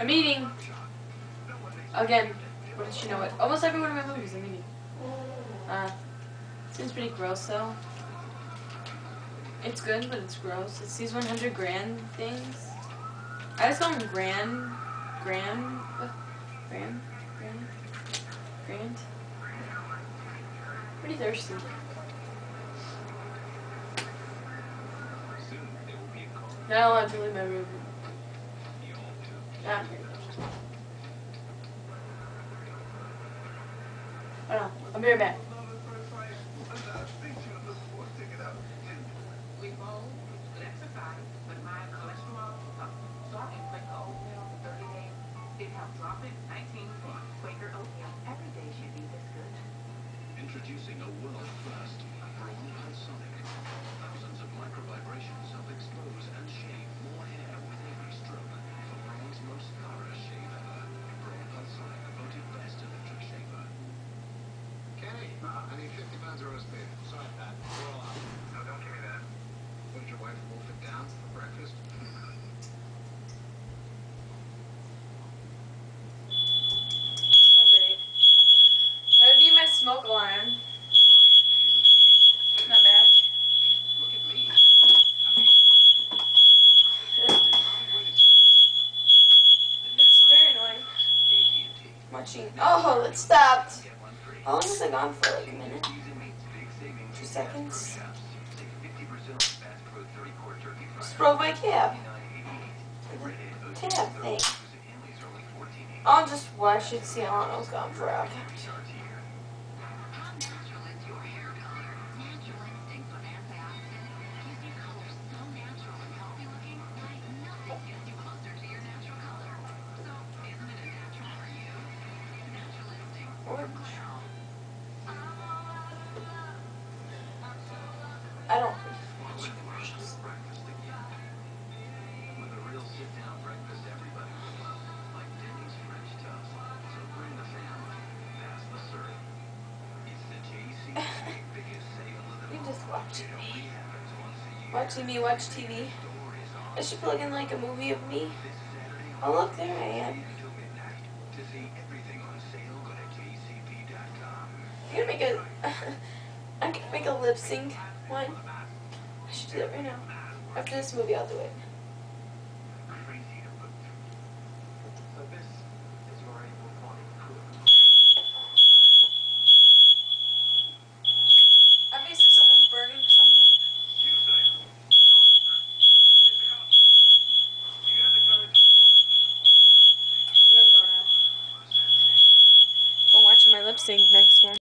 I'm eating. Again, what did she know it? Almost every one of my movies I'm eating. Seems pretty gross though. It's good, but it's gross. It's these 100 grand things. I just call them grand. Pretty thirsty. Not allowed to leave my room. Not pretty much. Hold on, I'll be right back. Introducing a world first, Braun Pulsonic. Thousands of microvibrations help expose and shave more hair with every stroke. For Braun's most thorough shave ever, Braun Pulsonic voted best electric shaver. Kenny, I need 50 pounds of roast beef. Sorry, Pat. We're all out. No, don't give me that. What did your wife wolf it down for breakfast? Oh great. That would be my smoke alarm. Not back. Look at me. It's very annoying. Watching. Oh, it stopped. How long was I gone for? Like a minute? 2 seconds? Just broke my cab. The tab thing. I'll just watch it, see how long I was gone for. I don't watch commercials. With a real sit-down breakfast everybody will love, like Denny's French toast. So bring the family, pass the syrup. It's the JCPenney biggest sale of the You just watching It me. only happens once a year. Watching me watch TV. I should plug in like a movie of me. Oh look, there I am. Until midnight. To see everything on sale, go to jcp.com. I'm gonna make a I'm gonna make a lip sync one. I should do that right now. After this movie I'll do it. Crazy to look through. So this is your aquaponic pool. Obviously someone's burning something. You, sir. It's a cop. Do you have the courage to hold this to the water? I'm watching my lip sync next one.